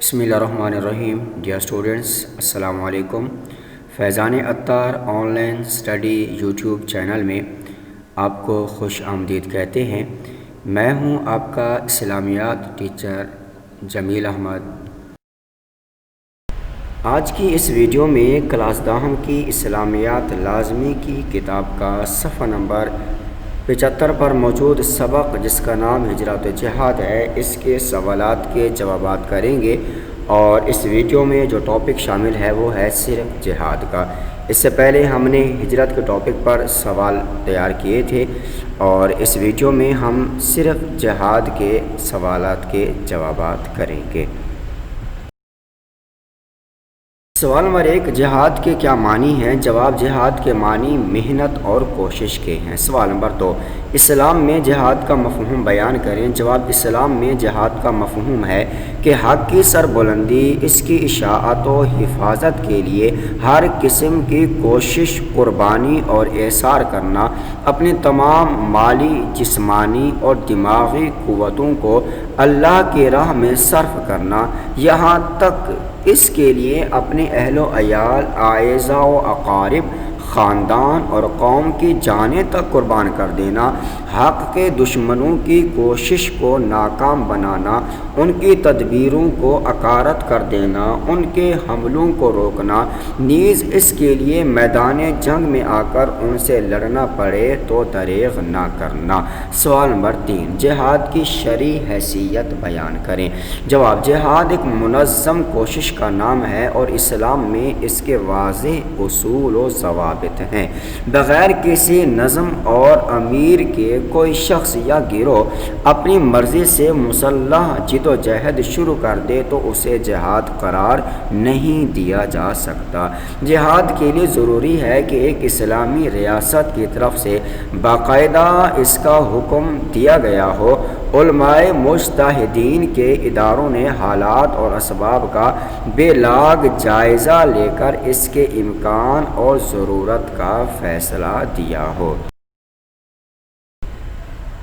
بسم اللہ الرحمن الرحیم. ڈیئر اسٹوڈنٹس، السلام علیکم. فیضان Attar on line study YouTube channel میں آپ کو خوش آمدید کہتے ہیں. میں ہوں آپ کا اسلامیات ٹیچر جمیل احمد. آج کی اس ویڈیو میں کلاس داہم کی اسلامیات لازمی کی کتاب کا صفحہ نمبر 75 پر موجود سبق جس کا نام ہجرت و جہاد ہے، اس کے سوالات کے جوابات کریں گے. اور اس ویڈیو میں جو ٹاپک شامل ہے وہ ہے صرف جہاد کا. اس سے پہلے ہم نے ہجرت کے ٹاپک پر سوال تیار کیے تھے اور اس ویڈیو میں ہم صرف جہاد کے سوالات کے جوابات کریں گے. سوال نمبر 1، جہاد کے کیا معنی ہیں؟ جواب، جہاد کے معنی محنت اور کوشش کے ہیں. سوال نمبر 2، اسلام میں جہاد کا مفہوم بیان کریں. جواب، اسلام میں جہاد کا مفہوم ہے کہ حق کی سربلندی، اس کی اشاعت و حفاظت کے لیے ہر قسم کی کوشش، قربانی اور ایثار کرنا، اپنی تمام مالی، جسمانی اور دماغی قوتوں کو اللہ کی راہ میں صرف کرنا، یہاں تک اس کے لیے اپنے اہل و عیال، اعزاء و اقارب، خاندان اور قوم کی جانیں تک قربان کر دینا، حق کے دشمنوں کی کوشش کو ناکام بنانا، ان کی تدبیروں کو اکارت کر دینا، ان کے حملوں کو روکنا، نیز اس کے لیے میدان جنگ میں آ کر ان سے لڑنا پڑے تو دریغ نہ کرنا. سوال نمبر 3، جہاد کی شرعی حیثیت بیان کریں. جواب، جہاد ایک منظم کوشش کا نام ہے اور اسلام میں اس کے واضح اصول و ضوابط ہیں. بغیر کسی نظم اور امیر کے کوئی شخص یا گروہ اپنی مرضی سے مسلح جد و جہد شروع کر دے تو اسے جہاد قرار نہیں دیا جا سکتا. جہاد کے لیے ضروری ہے کہ ایک اسلامی ریاست کی طرف سے باقاعدہ اس کا حکم دیا گیا ہو. علماء مجتہدین کے اداروں نے حالات اور اسباب کا بے لاگ جائزہ لے کر اس کے امکان اور ضرورت کا فیصلہ دیا ہو.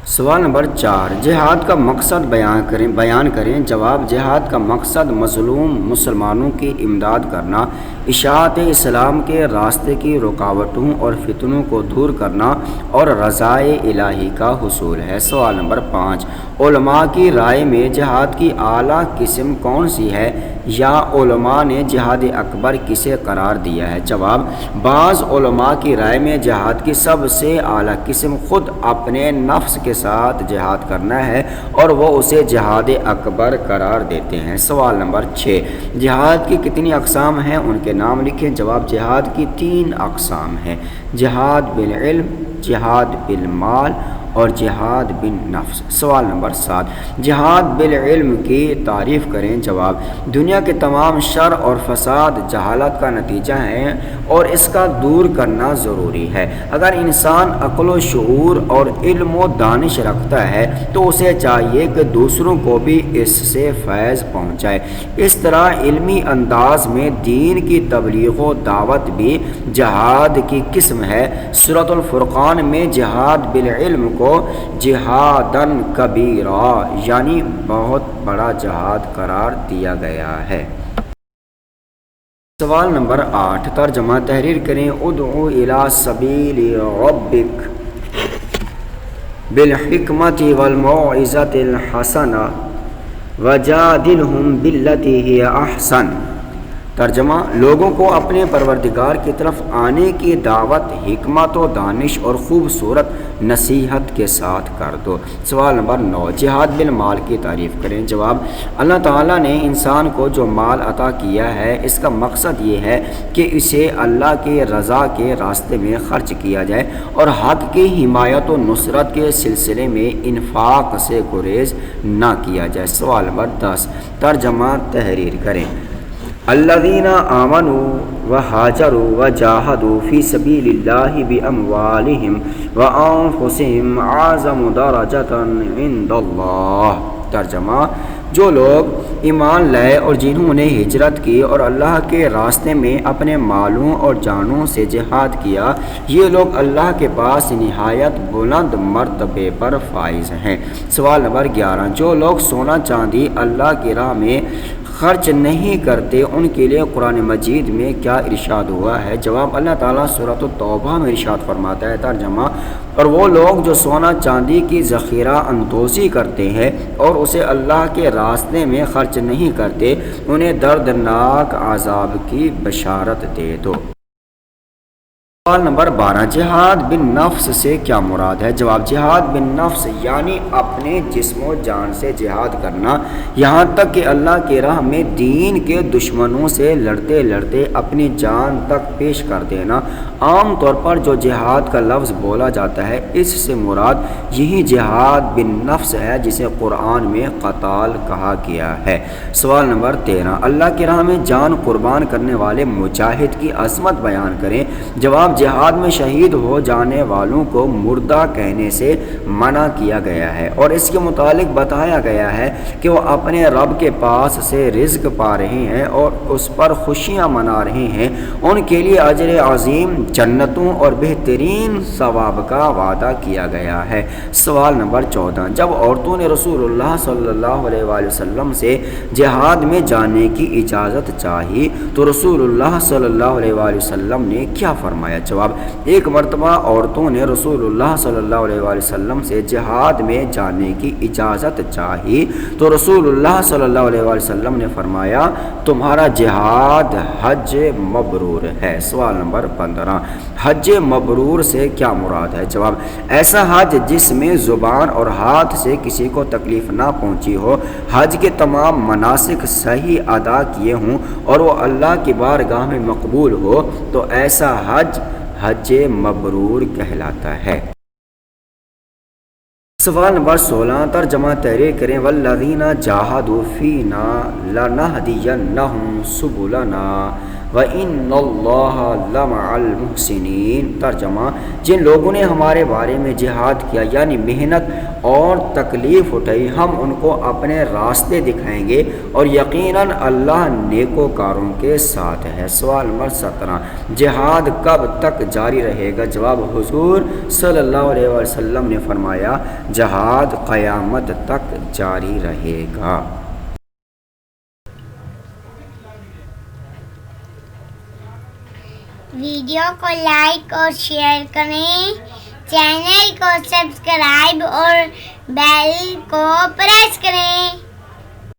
سوال نمبر 4، جہاد کا مقصد بیان کریں. جواب، جہاد کا مقصد مظلوم مسلمانوں کی امداد کرنا، اشاعت اسلام کے راستے کی رکاوٹوں اور فتنوں کو دور کرنا اور رضائے الہی کا حصول ہے. سوال نمبر 5، علماء کی رائے میں جہاد کی اعلیٰ قسم کون سی ہے یا علماء نے جہاد اکبر کسے قرار دیا ہے؟ جواب، بعض علماء کی رائے میں جہاد کی سب سے اعلیٰ قسم خود اپنے نفس کے ساتھ جہاد کرنا ہے اور وہ اسے جہاد اکبر قرار دیتے ہیں. سوال نمبر 6، جہاد کی کتنی اقسام ہیں؟ ان کے نام لکھیں. جواب، جہاد کی 3 اقسام ہیں: جہاد بالعلم، جہاد بالمال اور جہاد بالنفس. سوال نمبر 7، جہاد بالعلم کی تعریف کریں. جواب، دنیا کے تمام شر اور فساد جہالت کا نتیجہ ہیں اور اس کا دور کرنا ضروری ہے. اگر انسان عقل و شعور اور علم و دانش رکھتا ہے تو اسے چاہیے کہ دوسروں کو بھی اس سے فیض پہنچائے. اس طرح علمی انداز میں دین کی تبلیغ و دعوت بھی جہاد کی قسم ہے. سورۃ الفرقان میں جہاد بالعلم کو جہادن کبیرہ یعنی بہت بڑا جہاد قرار دیا گیا ہے. سوال نمبر 8، ترجمہ تحریر کریں. ادعو الی سبیل ربک بالحکمت والموعظۃ الحسنہ وجادلہم باللتی ہی احسن. ترجمہ، لوگوں کو اپنے پروردگار کی طرف آنے کی دعوت حکمت و دانش اور خوبصورت نصیحت کے ساتھ کر دو. سوال نمبر 9، جہاد بالمال کی تعریف کریں. جواب، اللہ تعالیٰ نے انسان کو جو مال عطا کیا ہے اس کا مقصد یہ ہے کہ اسے اللہ کی رضا کے راستے میں خرچ کیا جائے اور حق کی حمایت و نصرت کے سلسلے میں انفاق سے گریز نہ کیا جائے. سوال نمبر 10، ترجمہ تحریر کریں. الذین آمنوا وہاجروا وجاہدوا فی سبیل اللہ باموالہم وانفسہم اعظم درجۃ عند اللہ. ترجمہ، جو لوگ ایمان لائے اور جنہوں نے ہجرت کی اور اللہ کے راستے میں اپنے مالوں اور جانوں سے جہاد کیا، یہ لوگ اللہ کے پاس نہایت بلند مرتبے پر فائز ہیں. سوال نمبر 11، جو لوگ سونا چاندی اللہ کی راہ میں خرچ نہیں کرتے ان کے لیے قرآن مجید میں کیا ارشاد ہوا ہے؟ جواب، اللہ تعالیٰ سورۃ التوبہ میں ارشاد فرماتا ہے، ترجمہ، اور وہ لوگ جو سونا چاندی کی ذخیرہ اندوزی کرتے ہیں اور اسے اللہ کے راستے میں خرچ نہیں کرتے، انہیں دردناک عذاب کی بشارت دے دو۔ سوال نمبر 12، جہاد بن نفس سے کیا مراد ہے؟ جواب، جہاد بن نفس یعنی اپنے جسم و جان سے جہاد کرنا، یہاں تک کہ اللہ کی راہ میں دین کے دشمنوں سے لڑتے لڑتے اپنی جان تک پیش کر دینا۔ عام طور پر جو جہاد کا لفظ بولا جاتا ہے، اس سے مراد یہی جہاد بن نفس ہے جسے قرآن میں قتال کہا گیا ہے۔ سوال نمبر 13، اللہ کی راہ میں جان قربان کرنے والے مجاہد کی عظمت بیان کریں۔ جواب، جہاد میں شہید ہو جانے والوں کو مردہ کہنے سے منع کیا گیا ہے اور اس کے متعلق بتایا گیا ہے کہ وہ اپنے رب کے پاس سے رزق پا رہے ہیں اور اس پر خوشیاں منا رہے ہیں۔ ان کے لیے اجر عظیم، جنتوں اور بہترین ثواب کا وعدہ کیا گیا ہے۔ سوال نمبر 14، جب عورتوں نے رسول اللہ صلی اللہ علیہ وآلہ وسلم سے جہاد میں جانے کی اجازت چاہی تو رسول اللہ صلی اللہ علیہ وآلہ وسلم نے کیا فرمایا؟ جواب، ایک مرتبہ عورتوں نے رسول اللہ صلی اللہ علیہ وآلہ وسلم سے جہاد میں جانے کی اجازت چاہی تو رسول اللہ صلی اللہ علیہ وآلہ وسلم نے فرمایا، تمہارا جہاد حج مبرور ہے۔ سوال نمبر 15، حج مبرور سے کیا مراد ہے؟ جواب، ایسا حج جس میں زبان اور ہاتھ سے کسی کو تکلیف نہ پہنچی ہو، حج کے تمام مناسک صحیح ادا کیے ہوں اور وہ اللہ کی بارگاہ میں مقبول ہو تو ایسا حج حج مبرور کہلاتا ہے۔ سوال نمبر 16، ترجمہ تحریر کریں۔ والذین جاہدوا فینا لنہدینہم سبلنا وَإِنَّ اللَّهَ لَمَعَ الْمُحْسِنِينَ۔ ترجمہ، جن لوگوں نے ہمارے بارے میں جہاد کیا یعنی محنت اور تکلیف اٹھائی، ہم ان کو اپنے راستے دکھائیں گے اور یقیناً اللہ نیکوکاروں کے ساتھ ہے۔ سوال نمبر 17، جہاد کب تک جاری رہے گا؟ جواب، حضور صلی اللہ علیہ وسلم نے فرمایا، جہاد قیامت تک جاری رہے گا۔ ویڈیو کو لائک اور شیئر کریں، چینل کو سبسکرائب اور بیل کو پریس کریں۔